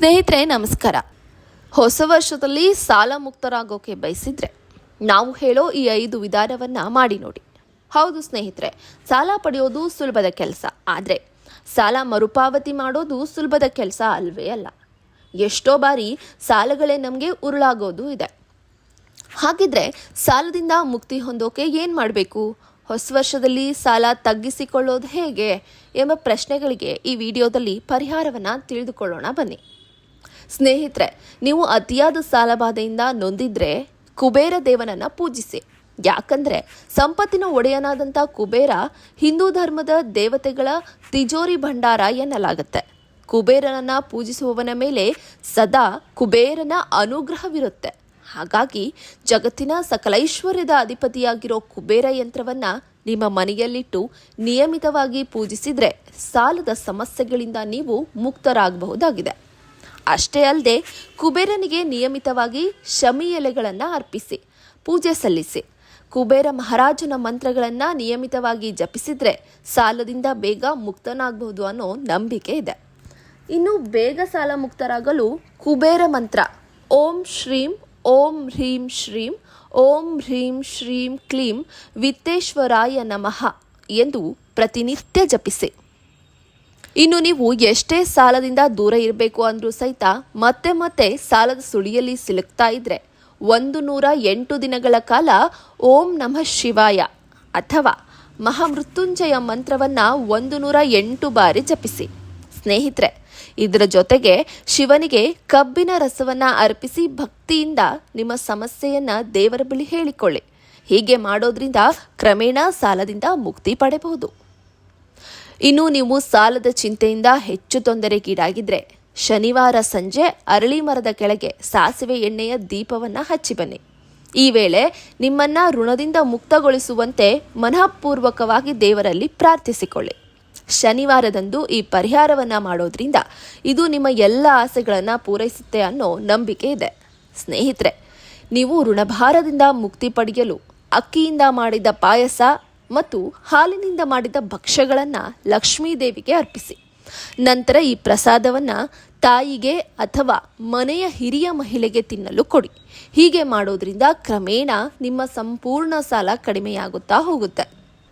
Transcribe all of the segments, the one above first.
ಸ್ನೇಹಿತರೆ ನಮಸ್ಕಾರ. ಹೊಸ ವರ್ಷದಲ್ಲಿ ಸಾಲ ಮುಕ್ತರಾಗೋಕೆ ಬಯಸಿದ್ರೆ ನಾವು ಹೇಳೋ ಈ 5 ವಿಧಾನವನ್ನು ಮಾಡಿ ನೋಡಿ. ಹೌದು ಸ್ನೇಹಿತರೆ, ಸಾಲ ಪಡೆಯೋದು ಸುಲಭದ ಕೆಲಸ, ಆದರೆ ಸಾಲ ಮರುಪಾವತಿ ಮಾಡೋದು ಸುಲಭದ ಕೆಲಸ ಅಲ್ವೇ ಅಲ್ಲ. ಎಷ್ಟೋ ಬಾರಿ ಸಾಲಗಳೇ ನಮಗೆ ಉರುಳಾಗೋದು ಇದೆ. ಹಾಗಿದ್ರೆ ಸಾಲದಿಂದ ಮುಕ್ತಿ ಹೊಂದೋಕೆ ಏನು ಮಾಡಬೇಕು? ಹೊಸ ವರ್ಷದಲ್ಲಿ ಸಾಲ ತಗ್ಗಿಸಿಕೊಳ್ಳೋದು ಹೇಗೆ ಎಂಬ ಪ್ರಶ್ನೆಗಳಿಗೆ ಈ ವಿಡಿಯೋದಲ್ಲಿ ಪರಿಹಾರವನ್ನು ತಿಳಿದುಕೊಳ್ಳೋಣ ಬನ್ನಿ. ಸ್ನೇಹಿತರೆ, ನೀವು ಅತಿಯಾದ ಸಾಲಬಾಧೆಯಿಂದ ನೊಂದಿದ್ರೆ ಕುಬೇರ ದೇವನನ್ನು ಪೂಜಿಸಿ. ಯಾಕಂದರೆ ಸಂಪತ್ತಿನ ಒಡೆಯನಾದಂಥ ಕುಬೇರ ಹಿಂದೂ ಧರ್ಮದ ದೇವತೆಗಳ ತಿಜೋರಿ ಭಂಡಾರ ಎನ್ನಲಾಗುತ್ತೆ. ಕುಬೇರನನ್ನು ಪೂಜಿಸುವವನ ಮೇಲೆ ಸದಾ ಕುಬೇರನ ಅನುಗ್ರಹವಿರುತ್ತೆ. ಹಾಗಾಗಿ ಜಗತ್ತಿನ ಸಕಲೈಶ್ವರ್ಯದ ಅಧಿಪತಿಯಾಗಿರೋ ಕುಬೇರ ಯಂತ್ರವನ್ನು ನಿಮ್ಮ ಮನೆಯಲ್ಲಿಟ್ಟು ನಿಯಮಿತವಾಗಿ ಪೂಜಿಸಿದರೆ ಸಾಲದ ಸಮಸ್ಯೆಗಳಿಂದ ನೀವು ಮುಕ್ತರಾಗಬಹುದಾಗಿದೆ. ಅಷ್ಟೇ ಅಲ್ಲದೆ ಕುಬೇರನಿಗೆ ನಿಯಮಿತವಾಗಿ ಶಮಿ ಎಲೆಗಳನ್ನು ಅರ್ಪಿಸಿ ಪೂಜೆ ಸಲ್ಲಿಸಿ. ಕುಬೇರ ಮಹಾರಾಜನ ಮಂತ್ರಗಳನ್ನು ನಿಯಮಿತವಾಗಿ ಜಪಿಸಿದರೆ ಸಾಲದಿಂದ ಬೇಗ ಮುಕ್ತನಾಗಬಹುದು ಅನ್ನೋ ನಂಬಿಕೆ ಇದೆ. ಇನ್ನು ಬೇಗ ಸಾಲ ಮುಕ್ತರಾಗಲು ಕುಬೇರ ಮಂತ್ರ ಓಂ ಶ್ರೀಂ ಓಂ ಹ್ರೀಂ ಶ್ರೀಂ ಓಂ ಹ್ರೀಂ ಶ್ರೀಂ ಕ್ಲೀಂ ವಿತ್ತೇಶ್ವರಾಯ ನಮಃ ಎಂದು ಪ್ರತಿನಿತ್ಯ ಜಪಿಸಿ. ಇನ್ನು ನೀವು ಎಷ್ಟೇ ಸಾಲದಿಂದ ದೂರ ಇರಬೇಕು ಅಂದರೂ ಸಹಿತ ಮತ್ತೆ ಮತ್ತೆ ಸಾಲದ ಸುಳಿಯಲ್ಲಿ ಸಿಲುಕ್ತಾ ಇದ್ರೆ 108 ದಿನಗಳ ಕಾಲ ಓಂ ನಮಃ ಶಿವಾಯ ಅಥವಾ ಮಹಾಮೃತ್ಯುಂಜಯ ಮಂತ್ರವನ್ನು 108 ಬಾರಿ ಜಪಿಸಿ. ಸ್ನೇಹಿತರೆ, ಇದರ ಜೊತೆಗೆ ಶಿವನಿಗೆ ಕಬ್ಬಿನ ರಸವನ್ನು ಅರ್ಪಿಸಿ ಭಕ್ತಿಯಿಂದ ನಿಮ್ಮ ಸಮಸ್ಯೆಯನ್ನು ದೇವರ ಬಳಿ ಹೇಳಿಕೊಳ್ಳಿ. ಹೀಗೆ ಮಾಡೋದ್ರಿಂದ ಕ್ರಮೇಣ ಸಾಲದಿಂದ ಮುಕ್ತಿ ಪಡೆಯಬಹುದು. ಇನ್ನು ನೀವು ಸಾಲದ ಚಿಂತೆಯಿಂದ ಹೆಚ್ಚು ತೊಂದರೆಗೀಡಾಗಿದ್ರೆ ಶನಿವಾರ ಸಂಜೆ ಅರಳಿ ಮರದ ಕೆಳಗೆ ಸಾಸಿವೆ ಎಣ್ಣೆಯ ದೀಪವನ್ನು ಹಚ್ಚಿ ಬನ್ನಿ. ಈ ವೇಳೆ ನಿಮ್ಮನ್ನ ಋಣದಿಂದ ಮುಕ್ತಗೊಳಿಸುವಂತೆ ಮನಃಪೂರ್ವಕವಾಗಿ ದೇವರಲ್ಲಿ ಪ್ರಾರ್ಥಿಸಿಕೊಳ್ಳಿ. ಶನಿವಾರದಂದು ಈ ಪರಿಹಾರವನ್ನು ಮಾಡೋದ್ರಿಂದ ಇದು ನಿಮ್ಮ ಎಲ್ಲ ಆಸೆಗಳನ್ನು ಪೂರೈಸುತ್ತೆ ಅನ್ನೋ ನಂಬಿಕೆ ಇದೆ. ಸ್ನೇಹಿತರೆ, ನೀವು ಋಣಭಾರದಿಂದ ಮುಕ್ತಿ ಪಡೆಯಲು ಅಕ್ಕಿಯಿಂದ ಮಾಡಿದ ಪಾಯಸ ಮತ್ತು ಹಾಲಿನಿಂದ ಮಾಡಿದ ಭಕ್ಷ್ಯಗಳನ್ನು ಲಕ್ಷ್ಮೀ ದೇವಿಗೆ ಅರ್ಪಿಸಿ. ನಂತರ ಈ ಪ್ರಸಾದವನ್ನು ತಾಯಿಗೆ ಅಥವಾ ಮನೆಯ ಹಿರಿಯ ಮಹಿಳೆಗೆ ತಿನ್ನಲು ಕೊಡಿ. ಹೀಗೆ ಮಾಡೋದ್ರಿಂದ ಕ್ರಮೇಣ ನಿಮ್ಮ ಸಂಪೂರ್ಣ ಸಾಲ ಕಡಿಮೆಯಾಗುತ್ತಾ ಹೋಗುತ್ತೆ.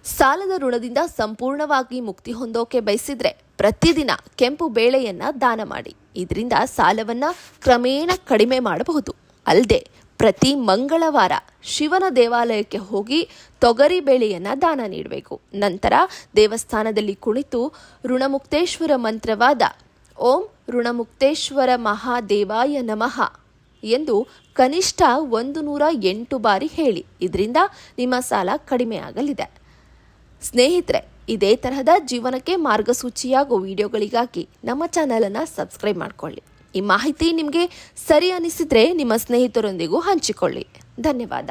ಸಾಲದ ಋಣದಿಂದ ಸಂಪೂರ್ಣವಾಗಿ ಮುಕ್ತಿ ಹೊಂದೋಕೆ ಬಯಸಿದ್ರೆ ಪ್ರತಿದಿನ ಕೆಂಪು ಬೇಳೆಯನ್ನು ದಾನ ಮಾಡಿ. ಇದರಿಂದ ಸಾಲವನ್ನು ಕ್ರಮೇಣ ಕಡಿಮೆ ಮಾಡಬಹುದು. ಅಲ್ಲದೆ ಪ್ರತಿ ಮಂಗಳವಾರ ಶಿವನ ದೇವಾಲಯಕ್ಕೆ ಹೋಗಿ ತೊಗರಿ ಬೇಳೆಯನ್ನು ದಾನ ನೀಡಬೇಕು. ನಂತರ ದೇವಸ್ಥಾನದಲ್ಲಿ ಕುಳಿತು ಋಣಮುಕ್ತೇಶ್ವರ ಮಂತ್ರವಾದ ಓಂ ಋಣಮುಕ್ತೇಶ್ವರ ಮಹಾದೇವಾಯ ನಮಃ ಎಂದು ಕನಿಷ್ಠ 108 ಬಾರಿ ಹೇಳಿ. ಇದರಿಂದ ನಿಮ್ಮ ಸಾಲ ಕಡಿಮೆಯಾಗಲಿದೆ. ಸ್ನೇಹಿತರೆ, ಇದೇ ತರಹದ ಜೀವನಕ್ಕೆ ಮಾರ್ಗಸೂಚಿಯಾಗುವ ವಿಡಿಯೋಗಳಿಗಾಗಿ ನಮ್ಮ ಚಾನಲನ್ನು ಸಬ್ಸ್ಕ್ರೈಬ್ ಮಾಡಿಕೊಳ್ಳಿ. ಈ ಮಾಹಿತಿ ನಿಮಗೆ ಸರಿ ಅನಿಸಿದರೆ ನಿಮ್ಮ ಸ್ನೇಹಿತರೊಂದಿಗೂ ಹಂಚಿಕೊಳ್ಳಿ. ಧನ್ಯವಾದ.